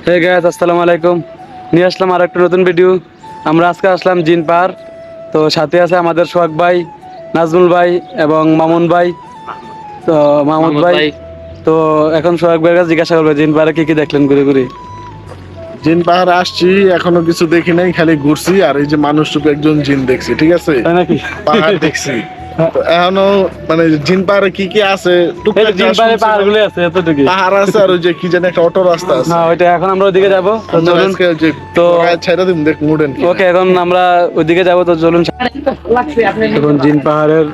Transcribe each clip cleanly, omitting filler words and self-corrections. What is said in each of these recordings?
Hey guys, আসসালামু আলাইকুম। নিয়ে আসলাম আর একটা নতুন ভিডিও। আমরা আজকে আসলাম জিন পাহাড়। তো সাথে আছে আমাদের সোহাগ ভাই, নাজমুল ভাই এবং মামুন ভাই। তো মাহমুদ ভাই। তো এখন সোহাগ ভাইয়ের কাছে জিজ্ঞাসা করবো জিন পাহাড়ে কি কি দেখলেন ঘুরে ঘুরে। জিন পাহাড়ে আসছি, এখনো কিছু দেখি নাই, খালি ঘুরছি আর এই যে মানুষ রূপে একজন জিন দেখছি, ঠিক আছে। তাই নাকি? পাহাড় দেখছি তো এখনো, মানে জিন পাহাড়ে কি কি আছে এই টুকটাক যে যা জিন পাহাড়ে শুনছিলাম। পাহাড়গুলো আছে এতটুকু। পাহাড় আছে আর ওই যে কি জানি একটা অটো রাস্তা আছে। হ্যাঁ, ওইটা এখন আমরা ওইদিকে যাবো, তো আপনার চলুন। আজকে যে তো ছাইরা দিন দেখ মুডেন কি। ওকে, এখন আমরা ওইদিকে যাবো, তো চলুন। এখন জিন পাহাড়ের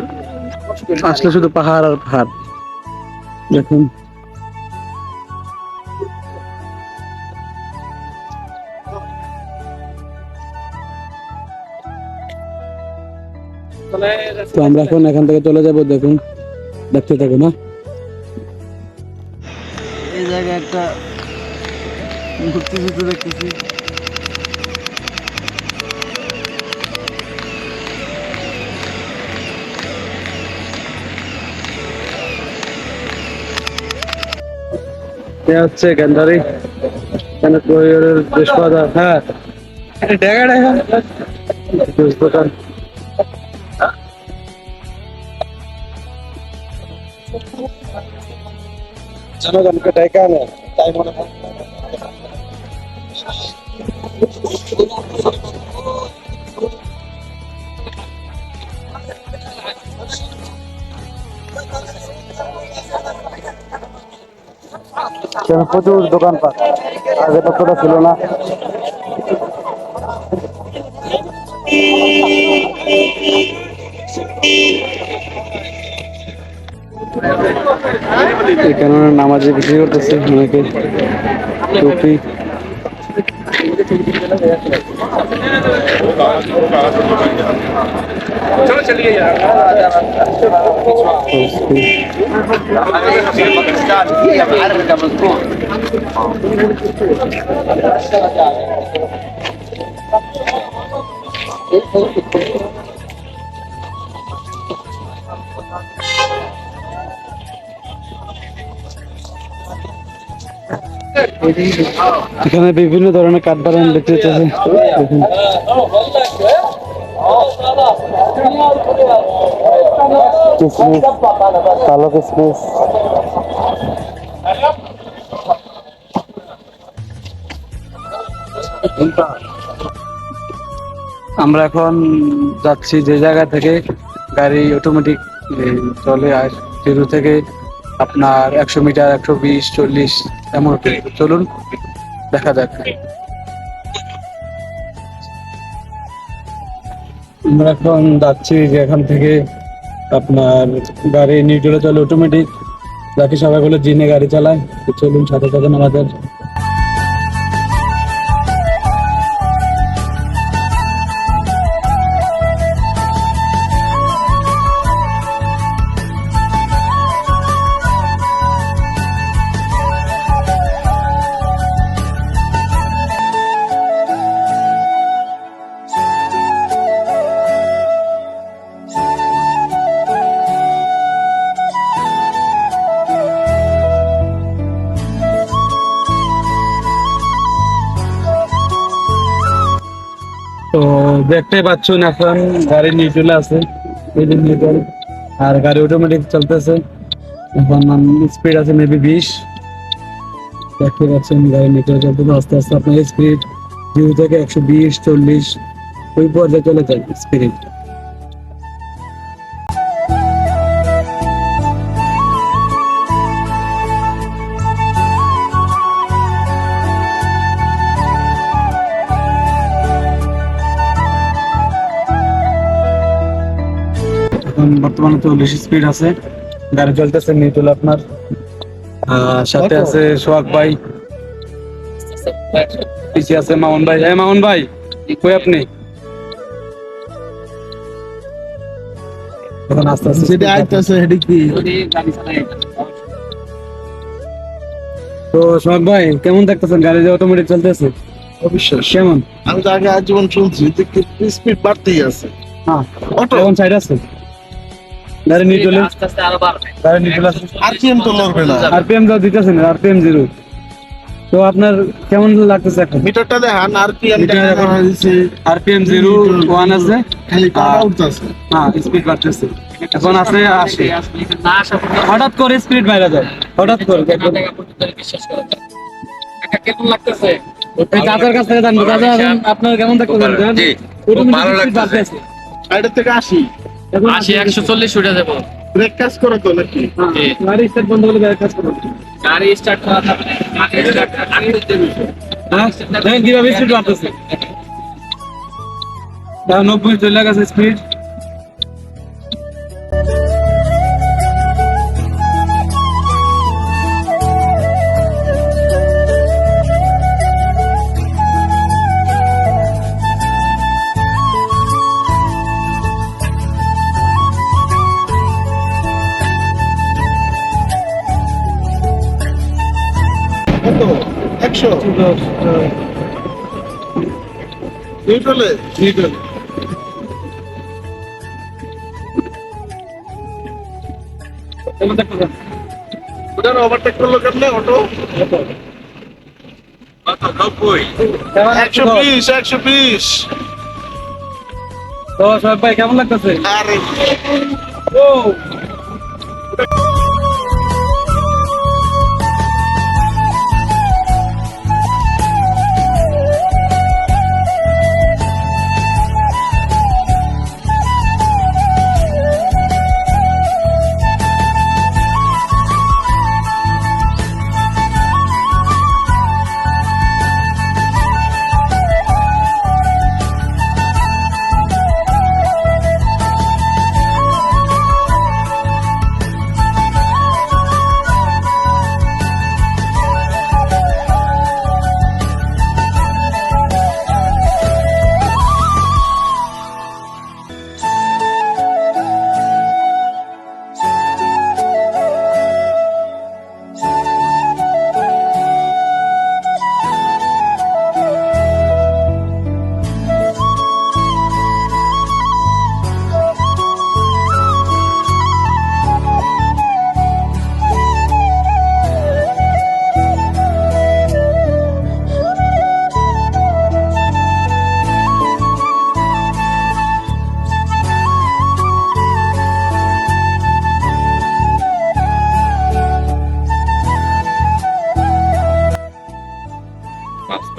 আসলে শুধু পাহাড় আর পাহাড় দেখুন। তো আমরা এখন এখান থেকে চলে যাবো, দেখুন, দেখতে থাকো না। এই জায়গায় একটা ঘুরতে ঘুরতে দেখতেছি। এটা হচ্ছে গ্যান্ডারি, এখানে কোরিয়ারের ড্রেস পাওয়া যায়। হ্যাঁ, এটা ড্যাগা ড্যাগা ড্রেস দোকান। জনগণকে ডেকে আনে, তাই মনে হয়। প্রচুর দোকানপাট, আগে ততটা ছিল না। এখানে নামাজে বিক্রি করতেছে অনেকে টুপি। এখানে বিভিন্ন ধরনের কাঠ বাগান বিক্রি হচ্ছে। কিসমিস, কালো কিসমিস। আমরা এখন যাচ্ছি যে জায়গা থেকে গাড়ি অটোমেটিক চলে আর জিরো থেকে আপনার 100 মিটার, 120, 40 এমন। চলুন দেখা যাক। আমরা এখন যাচ্ছি যে এখান থেকে আপনার গাড়ি নিউট্রালে চলে অটোমেটিক, বাকি সবাই বলে জিনে গাড়ি চালায়। তো চলুন সাথে সাথে আমাদের। তো দেখতেই পাচ্ছেন এখন গাড়ি নিউট্রালে আছে, এই যে নিউট্রাল, আর গাড়ি অটোমেটিক চলতেছে। এখন স্পিড আছে মেবি 20। দেখতে পাচ্ছেন গাড়ি নিউট্রালে চলতেছে, আস্তে আস্তে আপনার স্পিড 0 থেকে 120, 40 ওই পর্যায়ে চলে যায় স্পিড। এখন বর্তমানে 40 স্পিড আছে, গাড়ি চলতেছে নিউট্রাল আপনার। সাথে আছে সোহাগ ভাই, পিছিয়ে আছে মামুন ভাই। হ্যাঁ মামুন ভাই, কই আপনি? এখন আস্তে আস্তে যেটা আইতাছে হেডি কি। তো সোহাগ ভাই, কেমন দেখতেছেন গাড়ি যে অটোমেটিক চলতেছে? অবিশ্বাস, কেমন? আমি তো আগে আজীবন শুনছি যে স্পিড বাড়তেই আছে। হ্যাঁ, অটো কেমন সাইড আছে গাড়ি নিউট্রালে? গাড়ি নিউট্রাল আছে, আরপিএম তো লড়বে না। আরপিএম যা দিতেছে না, আরপিএম 0। তো আপনার কেমন লাগতেছে এখন? মিটারটা দেখান আর কি আমি মিটার এখন RPM 0-1 আছে, খালি কটা উঠতেছে হ্যাঁ স্পিড বাড়তেছে, এখন আছে 80। হঠাৎ করে স্পিড বাইরে যায়, হঠাৎ করে এই চাচার কাছ থেকে জানবো। চাচা এখন আপনার কেমন দেখতেছেন? জি, খুব ভালো লাগতেছে। সাইডের থেকে 80 এখন 80 140 উঠে যাবো। ব্রেক কাজ করে তো নাকি জি। গাড়ি স্টার্ট বন্ধ করলে ব্যাক কাজ করবে। গাড়ি স্টার্ট করা যাবে না, গাড়ি স্টার্ট আগে দেবে। হ্যাঁ দেখেন কিভাবে স্পিড বাড়তেছে, 90 চলে গেছে স্পিড। কত 100 নিউট্রালে কেমন দেখতেছেন? ওটার ওভারটেক করলো কেমনে অটো কত 90? কেমন 120 120 তো সবাই ভাই কেমন লাগতেছে? আরে ও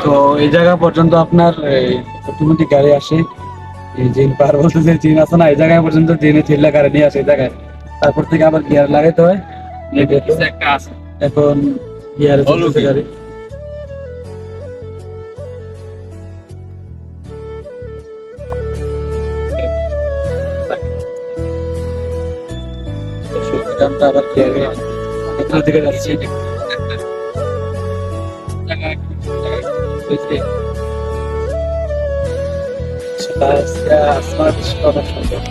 তো এই জায়গা পর্যন্ত আপনার অটোমেটিক গাড়ি আসে, এই জিন পার বলতে যে জিন আছে না, এই জায়গায় পর্যন্ত জিনে ঠেলা গাড়ি নিয়ে আসে এই জায়গায়, তারপর থেকে আবার গিয়ার লাগাইতে হয়। কিছু একটা আছে। এখন গিয়ারে চলতেছে গাড়ি। আমরা আবার গিয়ারে ভিতরের দিকে যাচ্ছি। আজকে আসমান দৃশ্য অনেক সুন্দর।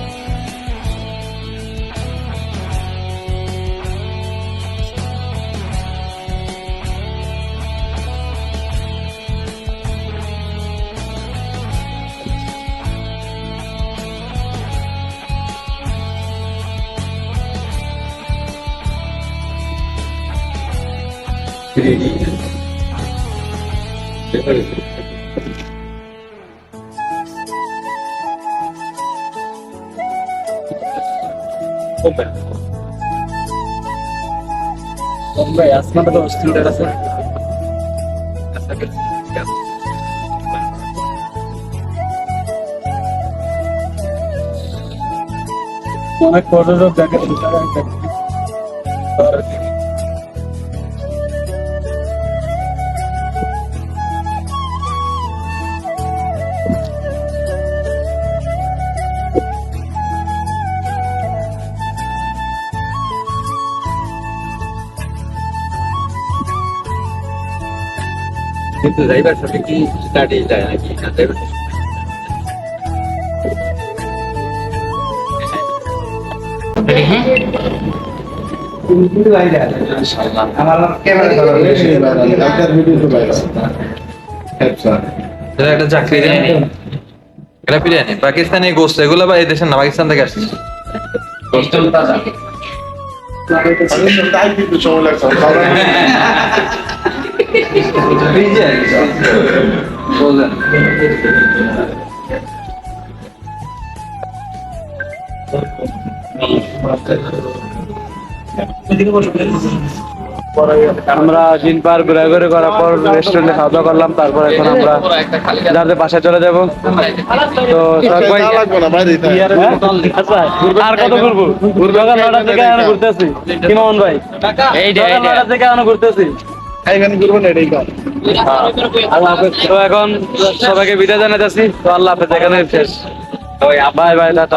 ভাই আসমানটা তো স্টুডেন্ট আছে। অনেক পর্যটক দেখে কিন্তু ড্রাইভার সাথে কি স্টাডি যায় নাকি না ড্রাইভার এটা একটা চাকরি দেয় এটা বিরিয়ানি পাকিস্তানি গোস্ত এগুলো বা এই দেশের না পাকিস্তান থেকে আসছে তাই কিন্তু সময় লাগছে ফ্রিজে আর কি, বললেন। আমরা জিন পার ঘোরাঘুরি করার পর রেস্টুরেন্টে খাওয়া দাওয়া করলাম, তারপর এখন আমরা যাদের বাসায় চলে যাব। তো সোহাগ ভাই যাওয়া লাগবে না, বাইরেই থাক। আচ্ছা আর কত ঘুরবো? সকাল 9টা থেকে এখনো ঘুরতেছি। কি মামুন ভাই, সকাল 9টা থেকে এখনো ঘুরতেছি। এখানে ঘুরবো না, এটাই কাজ। আল্লাহ হাফেজ। তো এখন সবাইকে বিদায় জানাতেছি। তো আল্লাহ হাফেজ, এখানে শেষ। Bye bye, tata.